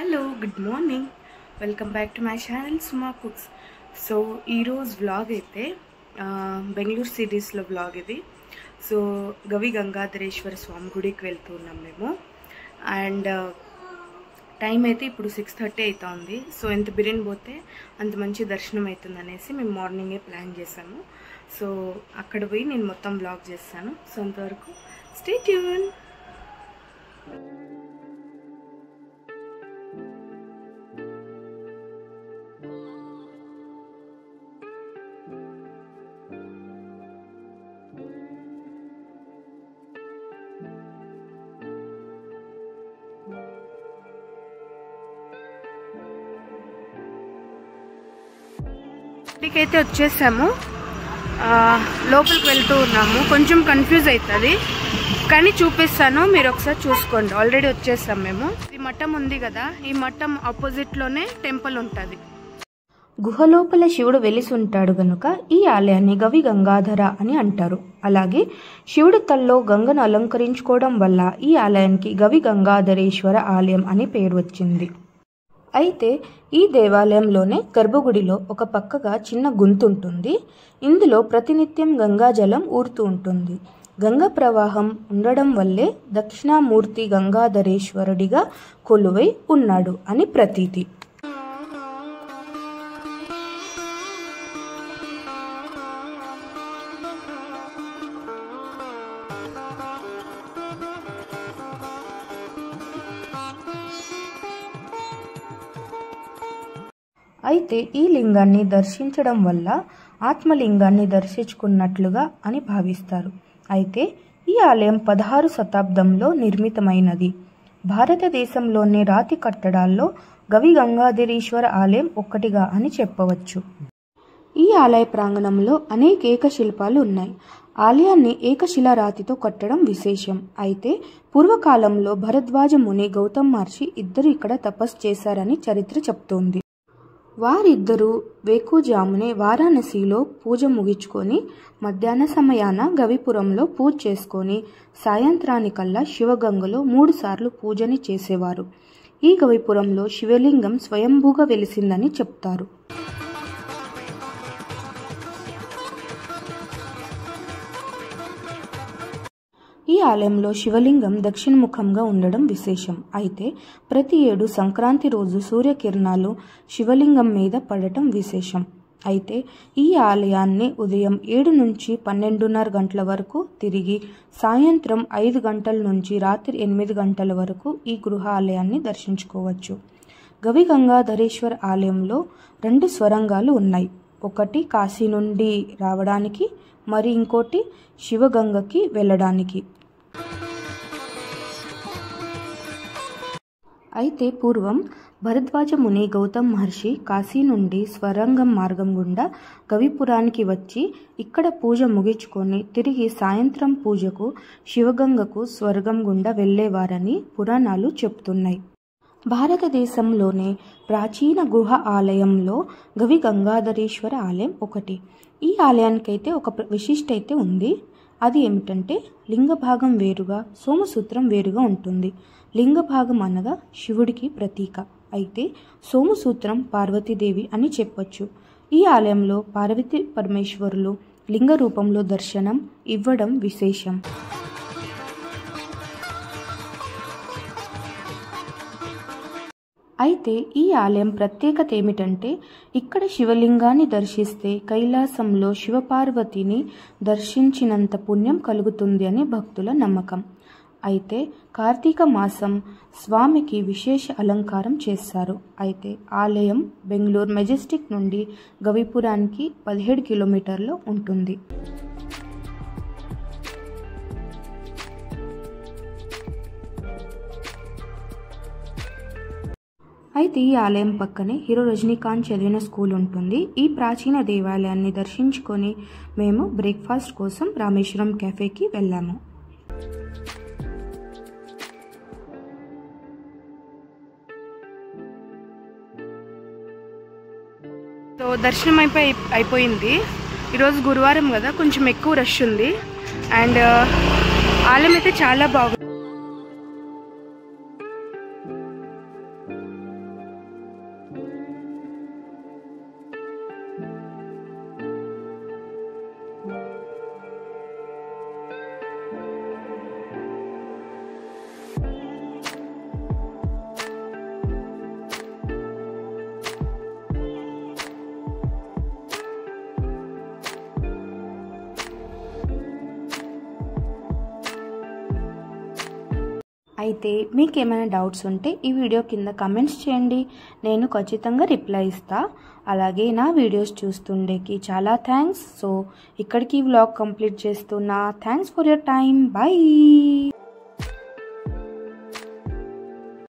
Hello good morning, welcome back to my channel Suma cooks. So ఈరోజు vlog అయితే బెంగళూరు సిటీస్లో vlog ఇది. So గవి గంగాధరేశ్వర స్వామి గుడికి వెళ్తున్నాం మేము. అండ్ టైం అయితే ఇప్పుడు 6:30 అవుతుంది. సో ఎంత బిర్యానీ పోతే అంత మంచి దర్శనం అవుతుంది అనేసి మేము మార్నింగే ప్లాన్ చేసాము. సో అక్కడ పోయి నేను మొత్తం వ్లాగ్ చేస్తాను. సో అంతవరకు స్టే ట్యూన్. ఇక్కడికైతే వచ్చేసాము. లోపలికి వెళ్తూ ఉన్నాము. కొంచెం కన్ఫ్యూజ్ అవుతుంది కానీ చూపిస్తాను, మీరు ఒకసారి చూసుకోండి. ఆల్రెడీ వచ్చేసాం మేము. ఈ మఠం ఉంది కదా, ఈ మఠం ఆపోజిట్లోనే టెంపుల్ ఉంటుంది. గుహలోపల శివుడు వెలిసి ఉంటాడు గనుక ఈ ఆలయాన్ని గవి గంగాధర అని అంటారు. అలాగే శివుడు తల్లో గంగను అలంకరించుకోవడం వల్ల ఈ ఆలయానికి గవి గంగాధరేశ్వర ఆలయం అని పేరు వచ్చింది. అయితే ఈ దేవాలయంలోనే గర్భగుడిలో ఒక పక్కగా చిన్న గుంత ఉంటుంది. ఇందులో ప్రతినిత్యం గంగాజలం ఊరుతూ ఉంటుంది. గంగా ప్రవాహం ఉండడం వల్లే దక్షిణామూర్తి గంగాధరేశ్వరుడిగా కొలువై ఉన్నాడు అని ప్రతీతి. అయితే ఈ లింగాన్ని దర్శించడం వల్ల ఆత్మలింగాన్ని దర్శించుకున్నట్లుగా అని భావిస్తారు. అయితే ఈ ఆలయం 16వ శతాబ్దంలో నిర్మితమైనది. భారతదేశంలోని రాతి కట్టడాల్లో గవి గంగాధరేశ్వర ఆలయం ఒక్కటిగా అని చెప్పవచ్చు. ఈ ఆలయ ప్రాంగణంలో అనేక ఏకశిల్పాలు ఉన్నాయి. ఆలయాన్ని ఏకశిలా రాతితో కట్టడం విశేషం. అయితే పూర్వకాలంలో భరద్వాజ ముని, గౌతమ్ మహర్షి ఇద్దరు ఇక్కడ తపస్సు చేశారని చరిత్ర చెప్తోంది. వారిద్దరూ వేకుజామునే వారాణసిలో పూజ ముగించుకొని మధ్యాహ్న సమయాన గవిపురంలో పూజ చేసుకొని సాయంత్రానికల్లా శివగంగలో 3 సార్లు పూజని చేసేవారు. ఈ గవిపురంలో శివలింగం స్వయంభూగా వెలిసిందని చెప్తారు. ఈ ఆలయంలో శివలింగం దక్షిణముఖంగా ఉండడం విశేషం. అయితే ప్రతి ఏడు సంక్రాంతి రోజు సూర్యకిరణాలు శివలింగం మీద పడటం విశేషం. అయితే ఈ ఆలయాన్ని ఉదయం 7 నుంచి 12:30 గంటల వరకు తిరిగి సాయంత్రం 5 గంటల నుంచి రాత్రి 8 గంటల వరకు ఈ గృహ ఆలయాన్ని దర్శించుకోవచ్చు. గవి గంగాధరేశ్వర ఆలయంలో 2 స్వరంగాలు ఉన్నాయి. ఒకటి కాశీ నుండి రావడానికి, మరి ఇంకోటి శివగంగకి వెళ్ళడానికి. అయితే పూర్వం భరద్వాజ ముని, గౌతమ్ మహర్షి కాశీ నుండి స్వరంగం మార్గం గుండా గవిపురానికి వచ్చి ఇక్కడ పూజ ముగించుకొని తిరిగి సాయంత్రం పూజకు శివగంగకు స్వర్గం గుండా వెళ్ళేవారని పురాణాలు చెప్తున్నాయి. భారతదేశంలోనే ప్రాచీన గుహ ఆలయంలో గవి గంగాధరేశ్వర ఆలయం ఒకటి. ఈ ఆలయానికైతే ఒక విశిష్టైతే ఉంది. అది ఏమిటంటే లింగ భాగం వేరుగా, సోమసూత్రం వేరుగా ఉంటుంది. లింగ భాగం అనగా శివుడికి ప్రతీక. అయితే సోమసూత్రం పార్వతీదేవి అని చెప్పొచ్చు. ఈ ఆలయంలో పార్వతీ పరమేశ్వరులు లింగ రూపంలో దర్శనం ఇవ్వడం విశేషం. అయితే ఈ ఆలయం ప్రత్యేకత ఏమిటంటే ఇక్కడ శివలింగాన్ని దర్శిస్తే కైలాసంలో శివపార్వతిని దర్శించినంత పుణ్యం కలుగుతుంది అని భక్తుల నమ్మకం. అయితే కార్తీక మాసం స్వామికి విశేష అలంకారం చేస్తారు. అయితే ఆలయం బెంగళూరు మెజెస్టిక్ నుండి గవిపురానికి 17 కిలోమీటర్లు ఉంటుంది. అయితే ఈ ఆలయం పక్కనే హీరో రజనీకాంత్ చదివిన స్కూల్ ఉంటుంది. ఈ ప్రాచీన దేవాలయాన్ని దర్శించుకొని మేము బ్రేక్ఫాస్ట్ కోసం రామేశ్వరం కెఫేకి వెళ్ళాము. సో దర్శనం అయిపోయింది. ఈరోజు గురువారం కదా, కొంచెం ఎక్కువ రష్ ఉంది. అండ్ ఆలయం అయితే చాలా బాగుంది. అయితే మీకు ఏమైనా డౌట్స్ ఉంటే ఈ వీడియో కింద కమెంట్స్ చేయండి, నేను ఖచ్చితంగా రిప్లై ఇస్తా. అలాగే నా వీడియోస్ చూస్తుండేకి చాలా థ్యాంక్స్. సో ఇక్కడికి వ్లాగ్ కంప్లీట్ చేస్తున్నా. Thanks for your time. By.